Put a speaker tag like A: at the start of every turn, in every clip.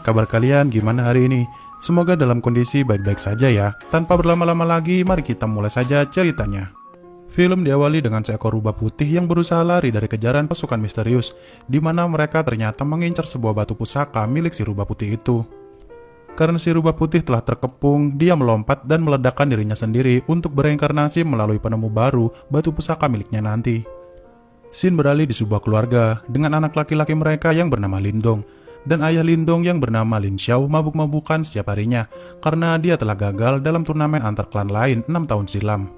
A: Kabar kalian gimana hari ini? Semoga dalam kondisi baik-baik saja ya. Tanpa berlama-lama lagi, mari kita mulai saja ceritanya. Film diawali dengan seekor rubah putih yang berusaha lari dari kejaran pasukan misterius, di mana mereka ternyata mengincar sebuah batu pusaka milik si rubah putih itu. Karena si rubah putih telah terkepung, dia melompat dan meledakkan dirinya sendiri untuk bereinkarnasi melalui penemu baru batu pusaka miliknya nanti. Scene beralih di sebuah keluarga dengan anak laki-laki mereka yang bernama Lindong, dan ayah Lindong yang bernama Lin Xiao mabuk-mabukan setiap harinya karena dia telah gagal dalam turnamen antar klan lain 6 tahun silam.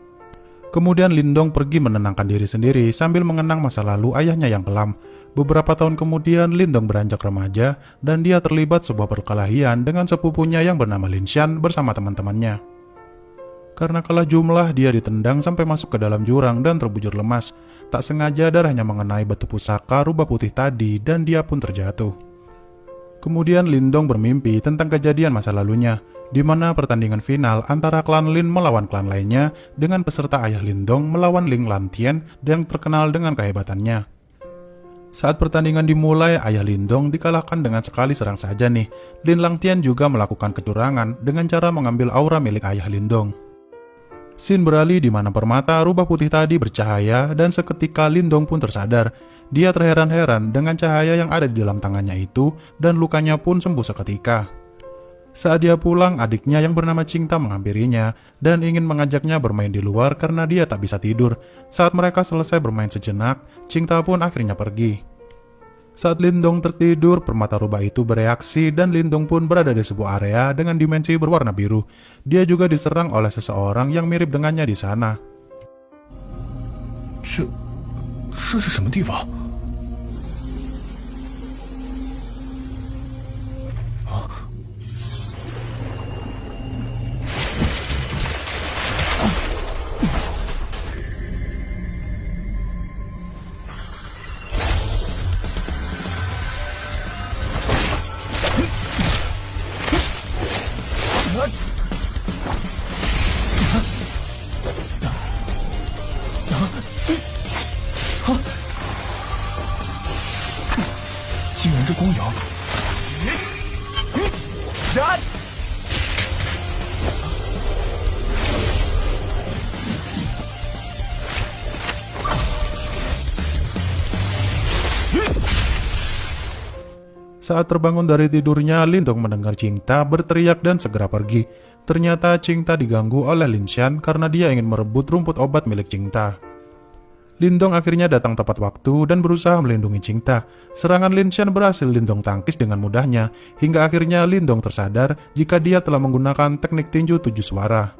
A: Kemudian Lindong pergi menenangkan diri sendiri sambil mengenang masa lalu ayahnya yang kelam. Beberapa tahun kemudian Lindong beranjak remaja dan dia terlibat sebuah perkelahian dengan sepupunya yang bernama Lin Xian bersama teman-temannya. Karena kalah jumlah, dia ditendang sampai masuk ke dalam jurang dan terbujur lemas. Tak sengaja darahnya mengenai batu pusaka rubah putih tadi dan dia pun terjatuh. Kemudian Lindong bermimpi tentang kejadian masa lalunya, di mana pertandingan final antara klan Lin melawan klan lainnya dengan peserta ayah Lindong melawan Ling Lantian yang terkenal dengan kehebatannya. Saat pertandingan dimulai, ayah Lindong dikalahkan dengan sekali serang saja nih. Lin Lantian juga melakukan kecurangan dengan cara mengambil aura milik ayah Lindong. Scene beralih di mana permata rubah putih tadi bercahaya dan seketika Lindong pun tersadar. Dia terheran-heran dengan cahaya yang ada di dalam tangannya itu dan lukanya pun sembuh seketika. Saat dia pulang, adiknya yang bernama Qingta menghampirinya dan ingin mengajaknya bermain di luar karena dia tak bisa tidur. Saat mereka selesai bermain sejenak, Qingta pun akhirnya pergi. Saat Lindong tertidur, permata rubah itu bereaksi dan Lindong pun berada di sebuah area dengan dimensi berwarna biru. Dia juga diserang oleh seseorang yang mirip dengannya di sana.
B: 这是什么地方？啊！竟然这光影！
A: Saat terbangun dari tidurnya, Lindong mendengar Qingta berteriak dan segera pergi. Ternyata Qingta diganggu oleh Lin Xian karena dia ingin merebut rumput obat milik Qingta. Lindong akhirnya datang tepat waktu dan berusaha melindungi Qingta. Serangan Lin Xian berhasil Lindong tangkis dengan mudahnya, hingga akhirnya Lindong tersadar jika dia telah menggunakan teknik tinju 7 suara.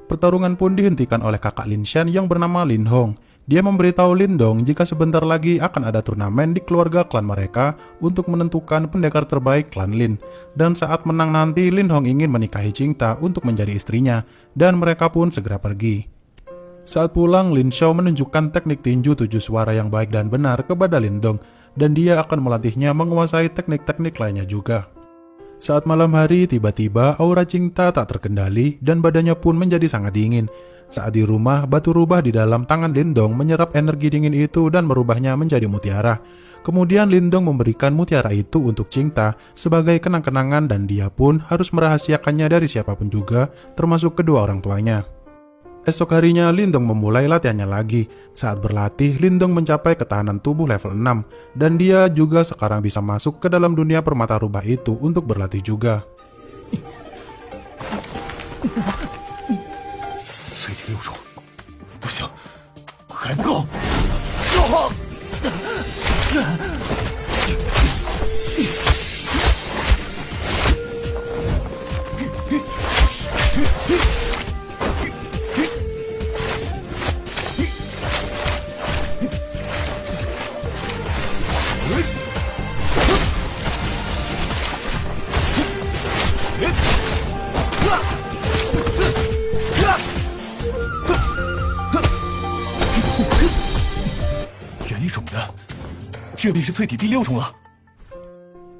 A: Pertarungan pun dihentikan oleh kakak Lin Xian yang bernama Lin Hong. Dia memberitahu Lindong jika sebentar lagi akan ada turnamen di keluarga klan mereka untuk menentukan pendekar terbaik klan Lin. Dan saat menang nanti, Lin Hong ingin menikahi Qingta untuk menjadi istrinya, dan mereka pun segera pergi. Saat pulang, Lin Xiao menunjukkan teknik tinju 7 suara yang baik dan benar kepada Lindong, dan dia akan melatihnya menguasai teknik-teknik lainnya juga. Saat malam hari, tiba-tiba aura Qingta tak terkendali dan badannya pun menjadi sangat dingin. Saat di rumah, batu rubah di dalam tangan Lindong menyerap energi dingin itu dan merubahnya menjadi mutiara. Kemudian Lindong memberikan mutiara itu untuk Qingta sebagai kenang-kenangan dan dia pun harus merahasiakannya dari siapapun juga, termasuk kedua orang tuanya. Esok harinya Lindong memulai latihannya lagi. Saat berlatih, Lindong mencapai ketahanan tubuh level 6 dan dia juga sekarang bisa masuk ke dalam dunia permata rubah itu untuk berlatih juga.
B: 淬体6种，不行，还不够。原力种的，这便是淬体第6种了。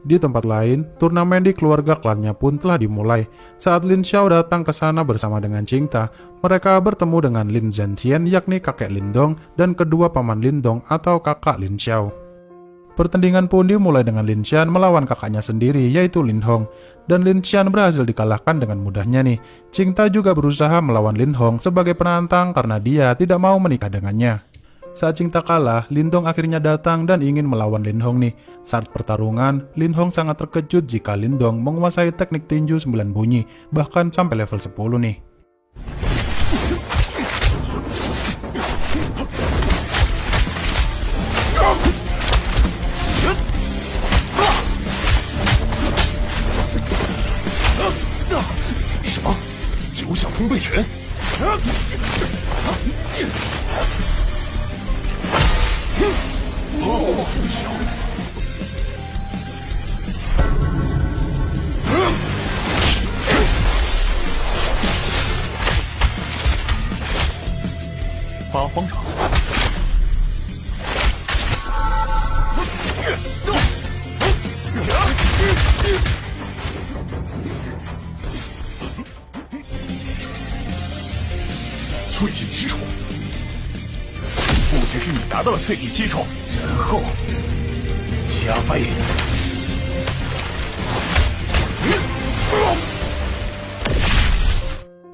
A: Di tempat lain, turnamen di keluarga klannya pun telah dimulai. Saat Lin Xiao datang ke sana bersama dengan Qingta, mereka bertemu dengan Lin Zhenxian yakni kakek Lindong dan kedua paman Lindong atau kakak Lin Xiao. Pertandingan pun dimulai dengan Lin Xian melawan kakaknya sendiri yaitu Lin Hong, dan Lin Xian berhasil dikalahkan dengan mudahnya nih. Qingta juga berusaha melawan Lin Hong sebagai penantang karena dia tidak mau menikah dengannya. Saat Qingta kalah, Lindong akhirnya datang dan ingin melawan Lin Hong nih. Saat pertarungan, Lin Hong sangat terkejut jika Lindong menguasai teknik tinju 9 bunyi, bahkan sampai level 10 nih.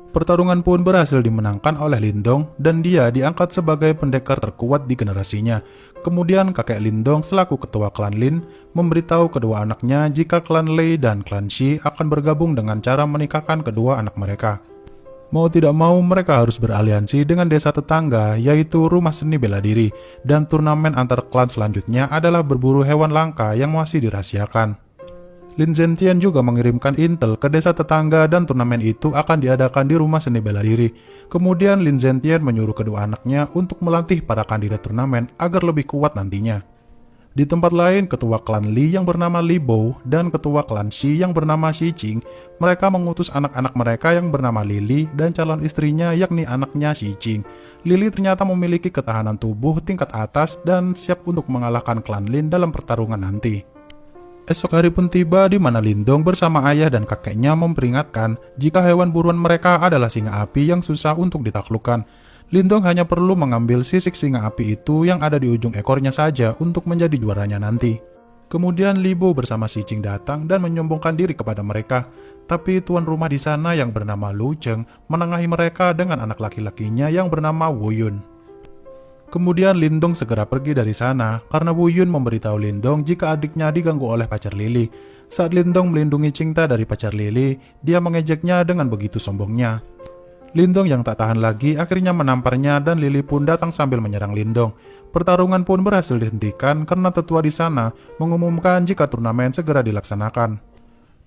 A: Pertarungan pun berhasil dimenangkan oleh Lindong dan dia diangkat sebagai pendekar terkuat di generasinya. Kemudian kakek Lindong selaku ketua klan Lin memberitahu kedua anaknya jika klan Lei dan klan Shi akan bergabung dengan cara menikahkan kedua anak mereka. Mau tidak mau mereka harus beraliansi dengan desa tetangga yaitu rumah seni bela diri, dan turnamen antar klan selanjutnya adalah berburu hewan langka yang masih dirahasiakan. Lin Zhenxian juga mengirimkan intel ke desa tetangga dan turnamen itu akan diadakan di rumah seni bela diri. Kemudian Lin Zhenxian menyuruh kedua anaknya untuk melatih para kandidat turnamen agar lebih kuat nantinya. Di tempat lain, ketua klan Li yang bernama Li Bo dan ketua klan Shi yang bernama Shi Qing, mereka mengutus anak-anak mereka yang bernama Lily dan calon istrinya yakni anaknya Shi Qing. Lily ternyata memiliki ketahanan tubuh tingkat atas dan siap untuk mengalahkan klan Lin dalam pertarungan nanti. Esok hari pun tiba di mana Lindong bersama ayah dan kakeknya memperingatkan jika hewan buruan mereka adalah singa api yang susah untuk ditaklukkan. Lindong hanya perlu mengambil sisik singa api itu yang ada di ujung ekornya saja untuk menjadi juaranya nanti. Kemudian Li Bo bersama Shi Qing datang dan menyombongkan diri kepada mereka. Tapi tuan rumah di sana yang bernama Lu Cheng menengahi mereka dengan anak laki-lakinya yang bernama Wu Yun. Kemudian Lindong segera pergi dari sana karena Wu Yun memberitahu Lindong jika adiknya diganggu oleh pacar Lily. Saat Lindong melindungi Qingta dari pacar Lily, dia mengejeknya dengan begitu sombongnya. Lindong yang tak tahan lagi akhirnya menamparnya dan Lily pun datang sambil menyerang Lindong. Pertarungan pun berhasil dihentikan karena tetua di sana mengumumkan jika turnamen segera dilaksanakan.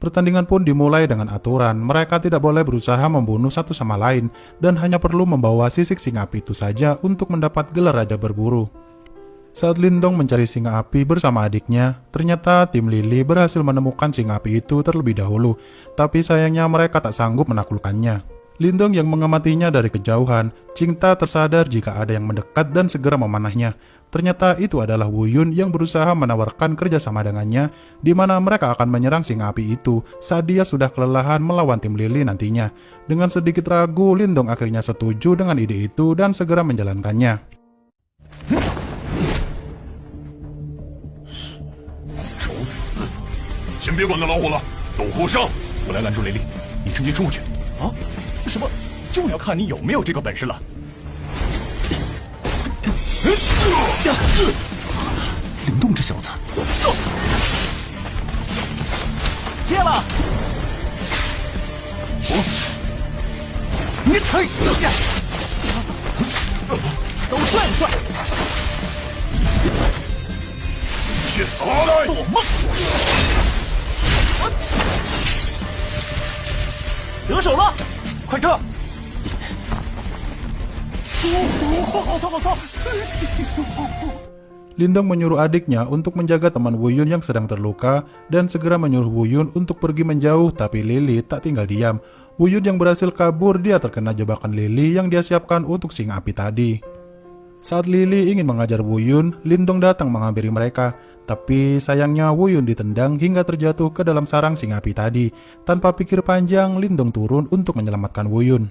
A: Pertandingan pun dimulai dengan aturan, mereka tidak boleh berusaha membunuh satu sama lain dan hanya perlu membawa sisik singa api itu saja untuk mendapat gelar raja berburu. Saat Lindong mencari singa api bersama adiknya, ternyata tim Lily berhasil menemukan singa api itu terlebih dahulu, tapi sayangnya mereka tak sanggup menaklukkannya. Lindong yang mengamatinya dari kejauhan, Qingta tersadar jika ada yang mendekat dan segera memanahnya. Ternyata itu adalah Wu Yun yang berusaha menawarkan kerjasama dengannya, di mana mereka akan menyerang singa api itu saat dia sudah kelelahan melawan tim Lily nantinya. Dengan sedikit ragu, Lindong akhirnya setuju dengan ide itu dan segera menjalankannya.
B: 找死！先别管那老虎了，都给我上！我来拦住雷利，你直接冲过去。啊？什么？就要看你有没有这个本事了。灵动这小子，
C: 接了！
B: 你嘿，
C: 都帅不帅？
B: 去死来！
C: 做梦！得手了，快撤！好痛！
A: Lindong menyuruh adiknya untuk menjaga teman Wu Yun yang sedang terluka dan segera menyuruh Wu Yun untuk pergi menjauh, tapi Lily tak tinggal diam. Wu Yun yang berhasil kabur, dia terkena jebakan Lily yang dia siapkan untuk singa api tadi. Saat Lily ingin mengajar Wuyun, Lindong datang menghampiri mereka. Tapi sayangnya Wuyun ditendang hingga terjatuh ke dalam sarang singa api tadi. Tanpa pikir panjang, Lindong turun untuk menyelamatkan Wuyun.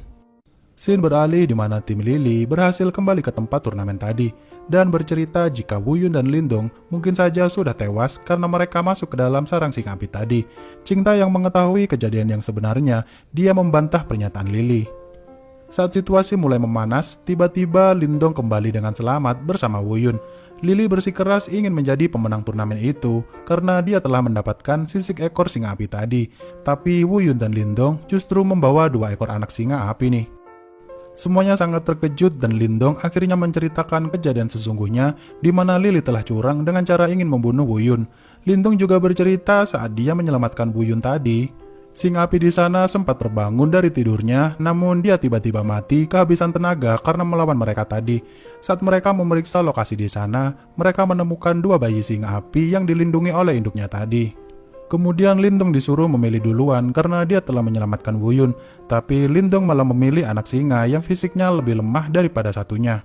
A: Scene beralih di mana tim Lily berhasil kembali ke tempat turnamen tadi dan bercerita jika Wuyun dan Lindong mungkin saja sudah tewas karena mereka masuk ke dalam sarang singa api tadi. Cinta yang mengetahui kejadian yang sebenarnya, dia membantah pernyataan Lily. Saat situasi mulai memanas, tiba-tiba Lindong kembali dengan selamat bersama Wuyun. Lily bersikeras ingin menjadi pemenang turnamen itu karena dia telah mendapatkan sisik ekor singa api tadi. Tapi Wuyun dan Lindong justru membawa 2 ekor anak singa api nih. Semuanya sangat terkejut dan Lindong akhirnya menceritakan kejadian sesungguhnya di mana Lily telah curang dengan cara ingin membunuh Wuyun. Lindong juga bercerita saat dia menyelamatkan Wuyun tadi. Singa api di sana sempat terbangun dari tidurnya, namun dia tiba-tiba mati kehabisan tenaga karena melawan mereka tadi. Saat mereka memeriksa lokasi di sana, mereka menemukan 2 bayi singa api yang dilindungi oleh induknya tadi. Kemudian Lindong disuruh memilih duluan karena dia telah menyelamatkan Wuyun, tapi Lindong malah memilih anak singa yang fisiknya lebih lemah daripada satunya.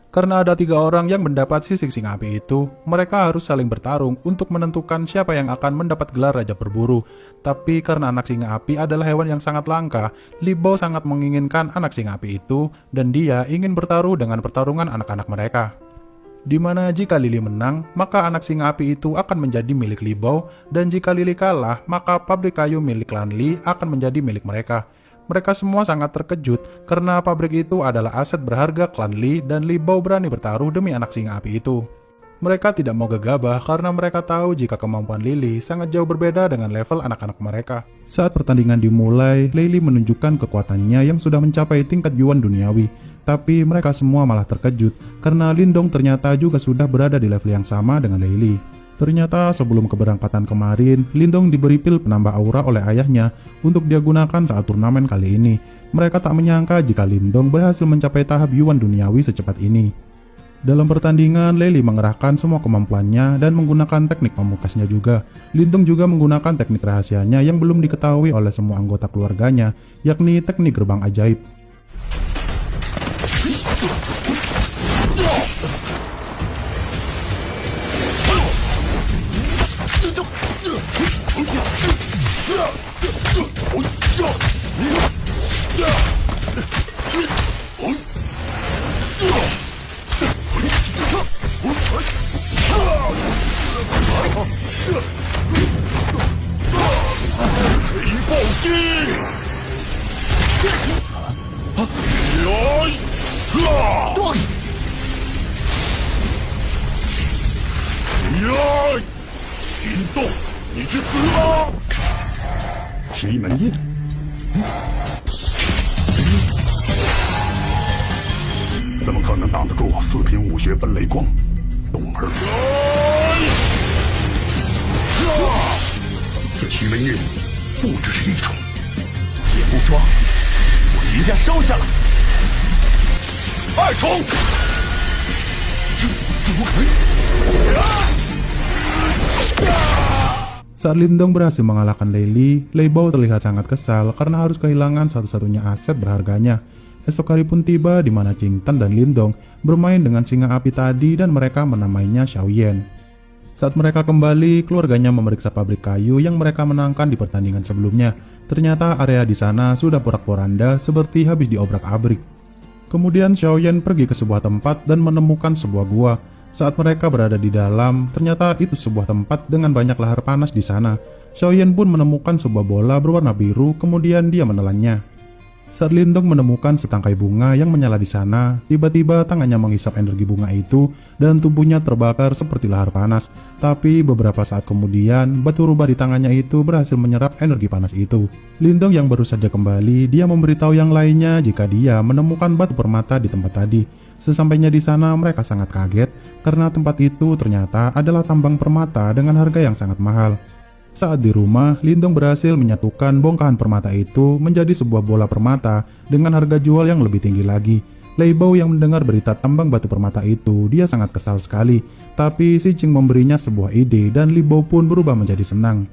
A: Karena ada 3 orang yang mendapat sisik singa api itu, mereka harus saling bertarung untuk menentukan siapa yang akan mendapat gelar Raja Berburu. Tapi karena anak singa api adalah hewan yang sangat langka, Li Bao sangat menginginkan anak singa api itu dan dia ingin bertaruh dengan pertarungan anak-anak mereka. Dimana jika Lily menang, maka anak singa api itu akan menjadi milik Li Bao, dan jika Lily kalah, maka pabrik kayu milik klan Li akan menjadi milik mereka. Mereka semua sangat terkejut karena pabrik itu adalah aset berharga klan Li dan Li Bao berani bertaruh demi anak singa api itu. Mereka tidak mau gegabah karena mereka tahu jika kemampuan Lily sangat jauh berbeda dengan level anak-anak mereka. Saat pertandingan dimulai, Lily menunjukkan kekuatannya yang sudah mencapai tingkat Yuan duniawi. Tapi mereka semua malah terkejut karena Lindong ternyata juga sudah berada di level yang sama dengan Lily. Ternyata sebelum keberangkatan kemarin, Lindong diberi pil penambah aura oleh ayahnya untuk dia gunakan saat turnamen kali ini. Mereka tak menyangka jika Lindong berhasil mencapai tahap Yuan duniawi secepat ini. Dalam pertandingan, Lily mengerahkan semua kemampuannya dan menggunakan teknik pamungkasnya juga. Lindong juga menggunakan teknik rahasianya yang belum diketahui oleh semua anggota keluarganya, yakni teknik gerbang ajaib. Saat Lindong berhasil mengalahkan Lily, Li Bao terlihat sangat kesal karena harus kehilangan satu-satunya aset berharganya. Esok hari pun tiba di mana Qing Tan dan Lindong bermain dengan singa api tadi dan mereka menamainya Xiaoyan. Saat mereka kembali, keluarganya memeriksa pabrik kayu yang mereka menangkan di pertandingan sebelumnya. Ternyata area di sana sudah porak-poranda seperti habis diobrak-abrik. Kemudian Xiaoyan pergi ke sebuah tempat dan menemukan sebuah gua. Saat mereka berada di dalam, ternyata itu sebuah tempat dengan banyak lahar panas di sana. Xiaoyan pun menemukan sebuah bola berwarna biru, kemudian dia menelannya. Saat Lindong menemukan setangkai bunga yang menyala di sana, tiba-tiba tangannya menghisap energi bunga itu dan tubuhnya terbakar seperti lahar panas. Tapi beberapa saat kemudian, batu rubah di tangannya itu berhasil menyerap energi panas itu. Lindong yang baru saja kembali, dia memberitahu yang lainnya jika dia menemukan batu permata di tempat tadi. Sesampainya di sana, mereka sangat kaget karena tempat itu ternyata adalah tambang permata dengan harga yang sangat mahal. Saat di rumah, Lindong berhasil menyatukan bongkahan permata itu menjadi sebuah bola permata dengan harga jual yang lebih tinggi lagi. Li Bao yang mendengar berita tambang batu permata itu, dia sangat kesal sekali. Tapi si Qing memberinya sebuah ide dan Li Bao pun berubah menjadi senang.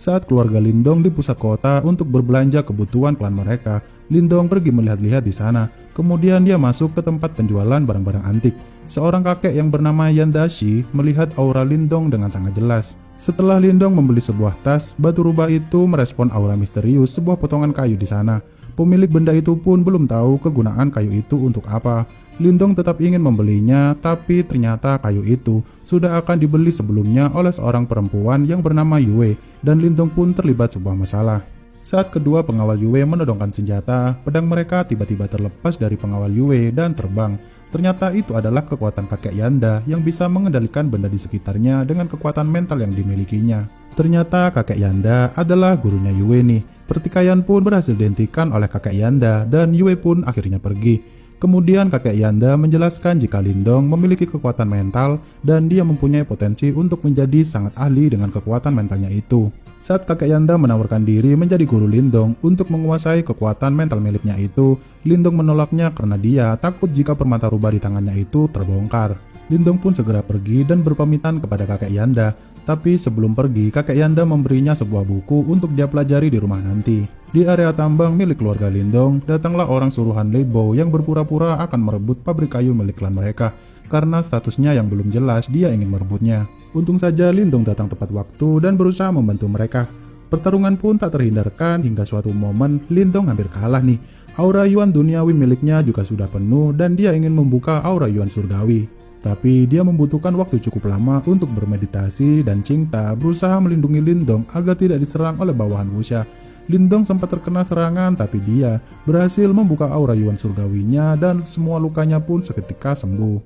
A: Saat keluarga Lindong di pusat kota untuk berbelanja kebutuhan klan mereka, Lindong pergi melihat-lihat di sana. Kemudian dia masuk ke tempat penjualan barang-barang antik. Seorang kakek yang bernama Yandashi melihat aura Lindong dengan sangat jelas. Setelah Lindong membeli sebuah tas, batu rubah itu merespon aura misterius sebuah potongan kayu di sana. Pemilik benda itu pun belum tahu kegunaan kayu itu untuk apa. Lindong tetap ingin membelinya, tapi ternyata kayu itu sudah akan dibeli sebelumnya oleh seorang perempuan yang bernama Yue, dan Lindong pun terlibat sebuah masalah. Saat kedua pengawal Yue menodongkan senjata, pedang mereka tiba-tiba terlepas dari pengawal Yue dan terbang. Ternyata itu adalah kekuatan kakek Yanda yang bisa mengendalikan benda di sekitarnya dengan kekuatan mental yang dimilikinya. Ternyata kakek Yanda adalah gurunya Yue nih. Pertikaian pun berhasil dihentikan oleh kakek Yanda dan Yue pun akhirnya pergi. Kemudian kakek Yanda menjelaskan jika Lindong memiliki kekuatan mental dan dia mempunyai potensi untuk menjadi sangat ahli dengan kekuatan mentalnya itu. Saat kakek Yanda menawarkan diri menjadi guru Lindong untuk menguasai kekuatan mental miliknya itu, Lindong menolaknya karena dia takut jika permata rubah di tangannya itu terbongkar. Lindong pun segera pergi dan berpamitan kepada kakek Yanda. Tapi sebelum pergi, kakek Yanda memberinya sebuah buku untuk dia pelajari di rumah nanti. Di area tambang milik keluarga Lindong, datanglah orang suruhan Leibo yang berpura-pura akan merebut pabrik kayu milik klan mereka. Karena statusnya yang belum jelas, dia ingin merebutnya. Untung saja Lindong datang tepat waktu dan berusaha membantu mereka. Pertarungan pun tak terhindarkan hingga suatu momen Lindong hampir kalah nih. Aura Yuan duniawi miliknya juga sudah penuh dan dia ingin membuka aura Yuan surgawi. Tapi dia membutuhkan waktu cukup lama untuk bermeditasi dan Qingta berusaha melindungi Lindong agar tidak diserang oleh bawahan Wuxia. Lindong sempat terkena serangan tapi dia berhasil membuka aura Yuan surgawinya dan semua lukanya pun seketika sembuh.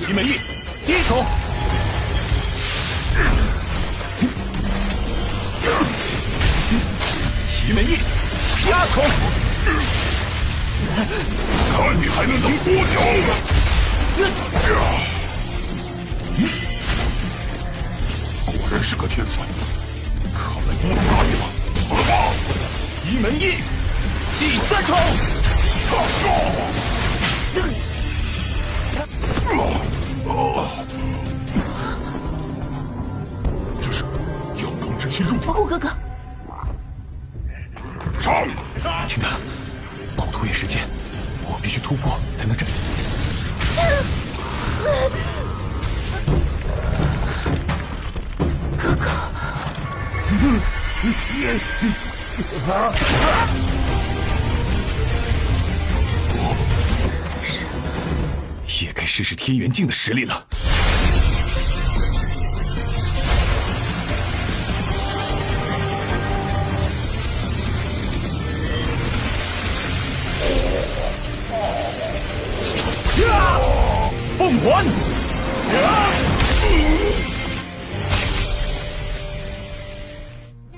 C: 齐美玉，第一手。齐美玉，压口。
B: 看你还能等多久！果然是个天才，看来不能大意了。死吧！
C: 齐门一，第三手。
B: 这是阳刚之气入体。
D: 保护哥哥。
B: 上！
C: 听他，暴突也时间，我必须突破才能战胜。
D: 哥哥。
C: 也该试试天元镜的实力了。凤凰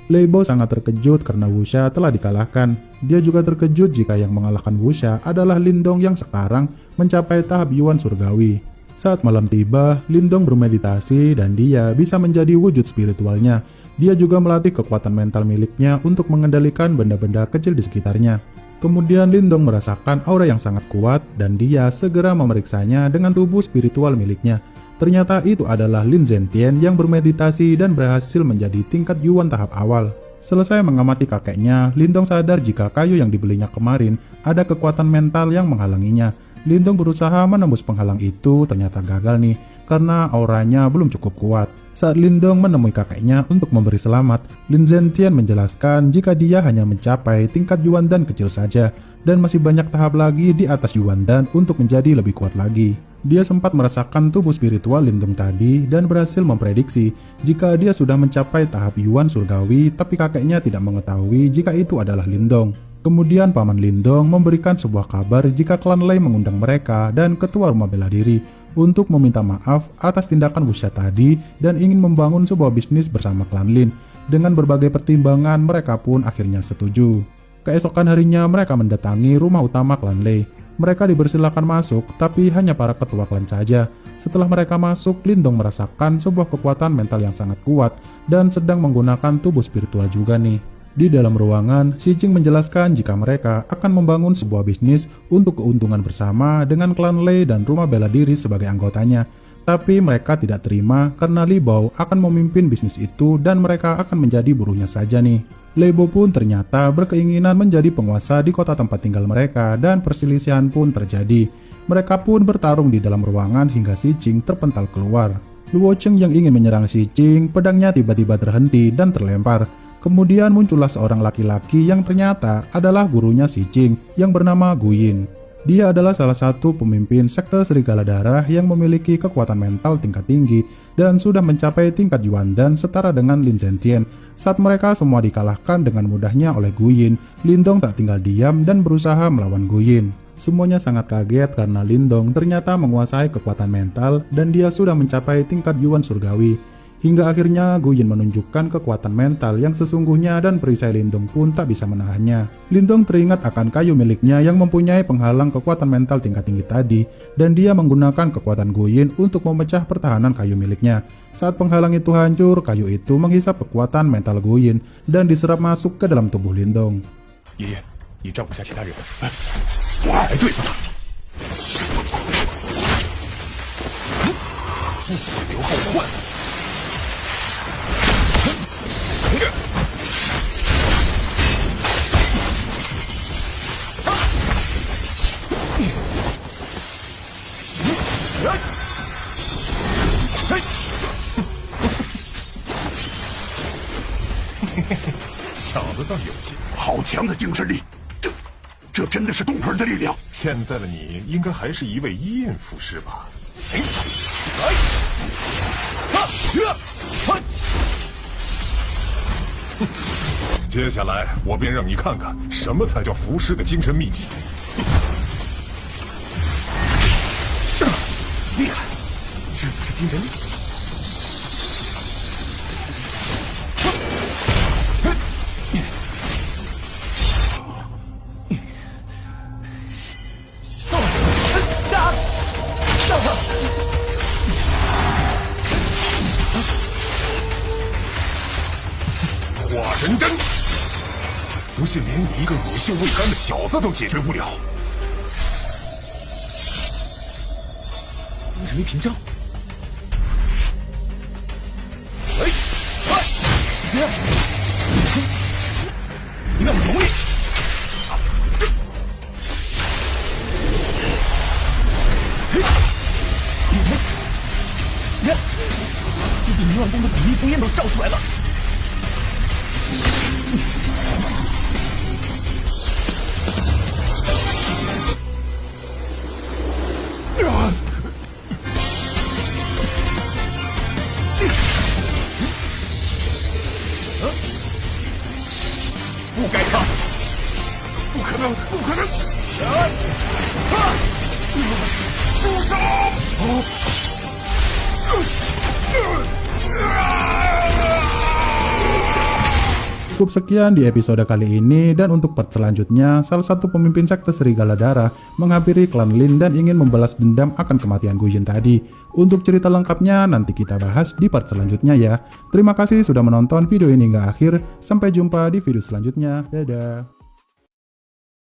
C: ！Leibo
A: sangat terkejut karena Wuxia telah dikalahkan. Dia juga terkejut jika yang mengalahkan Wuxia adalah Lindong yang sekarang mencapai tahap Yuan surgawi. Saat malam tiba, Lindong bermeditasi dan dia bisa menjadi wujud spiritualnya. Dia juga melatih kekuatan mental miliknya untuk mengendalikan benda-benda kecil di sekitarnya. Kemudian Lindong merasakan aura yang sangat kuat dan dia segera memeriksanya dengan tubuh spiritual miliknya. Ternyata itu adalah Lin Zentian yang bermeditasi dan berhasil menjadi tingkat Yuan tahap awal. Selesai mengamati kakeknya, Lindong sadar jika kayu yang dibelinya kemarin ada kekuatan mental yang menghalanginya. Lindong berusaha menembus penghalang itu, ternyata gagal nih, karena auranya belum cukup kuat. Saat Lindong menemui kakeknya untuk memberi selamat, Lin Zentian menjelaskan jika dia hanya mencapai tingkat Yuan Dan kecil saja, dan masih banyak tahap lagi di atas Yuan Dan untuk menjadi lebih kuat lagi. Dia sempat merasakan tubuh spiritual Lindong tadi dan berhasil memprediksi jika dia sudah mencapai tahap Yuan surgawi, tapi kakeknya tidak mengetahui jika itu adalah Lindong. Kemudian paman Lindong memberikan sebuah kabar jika klan Lei mengundang mereka dan ketua rumah bela diri untuk meminta maaf atas tindakan Wuxia tadi dan ingin membangun sebuah bisnis bersama klan Lin. Dengan berbagai pertimbangan mereka pun akhirnya setuju. Keesokan harinya mereka mendatangi rumah utama klan Lei. Mereka dipersilakan masuk, tapi hanya para ketua klan saja. Setelah mereka masuk, Lindong merasakan sebuah kekuatan mental yang sangat kuat dan sedang menggunakan tubuh spiritual juga nih. Di dalam ruangan, Xi Jing menjelaskan jika mereka akan membangun sebuah bisnis untuk keuntungan bersama dengan klan Lei dan rumah bela diri sebagai anggotanya. Tapi mereka tidak terima karena Li Bao akan memimpin bisnis itu dan mereka akan menjadi buruhnya saja nih. Lei Bao pun ternyata berkeinginan menjadi penguasa di kota tempat tinggal mereka dan perselisihan pun terjadi. Mereka pun bertarung di dalam ruangan hingga Xi Jing terpental keluar. Luo Cheng yang ingin menyerang Xi Jing, pedangnya tiba-tiba terhenti dan terlempar. Kemudian muncullah seorang laki-laki yang ternyata adalah gurunya Xi Jing yang bernama Gu Yin. Dia adalah salah satu pemimpin sekte Serigala Darah yang memiliki kekuatan mental tingkat tinggi dan sudah mencapai tingkat Yuan Dan setara dengan Lin Zhenjian. Saat mereka semua dikalahkan dengan mudahnya oleh Gu Yin, Lindong tak tinggal diam dan berusaha melawan Gu Yin. Semuanya sangat kaget karena Lindong ternyata menguasai kekuatan mental dan dia sudah mencapai tingkat Yuan surgawi. Hingga akhirnya Gu Yin menunjukkan kekuatan mental yang sesungguhnya dan perisai Lindong pun tak bisa menahannya. Lindong teringat akan kayu miliknya yang mempunyai penghalang kekuatan mental tingkat tinggi tadi, dan dia menggunakan kekuatan Gu Yin untuk memecah pertahanan kayu miliknya. Saat penghalang itu hancur, kayu itu menghisap kekuatan mental Gu Yin dan diserap masuk ke dalam tubuh Lindong.
B: 爷爷，你照顾下其他人。哎，我来对付他。不死留后患。
C: 小子倒有劲，
B: 好强的精神力，这真的是动盆的力量。
C: 现在的你应该还是一位医印符师吧？接下来我便让你看看什么才叫符师的精神秘籍。
B: 厉害，这不是精神力。
C: 化神针，不信连你一个乳臭未干的小子都解决不了。
B: 精神力屏障。哎，那么容易？弟弟迷幻宫的比例符印都照出来了。
C: 不该看，
B: 不可能，不可能！
C: 住手！
A: Cukup sekian di episode kali ini, dan untuk part selanjutnya, salah satu pemimpin sekte Serigala Darah menghampiri klan Lin dan ingin membalas dendam akan kematian Gu Yin tadi. Untuk cerita lengkapnya nanti kita bahas di part selanjutnya ya. Terima kasih sudah menonton video ini hingga akhir. Sampai jumpa di video selanjutnya. Dadah.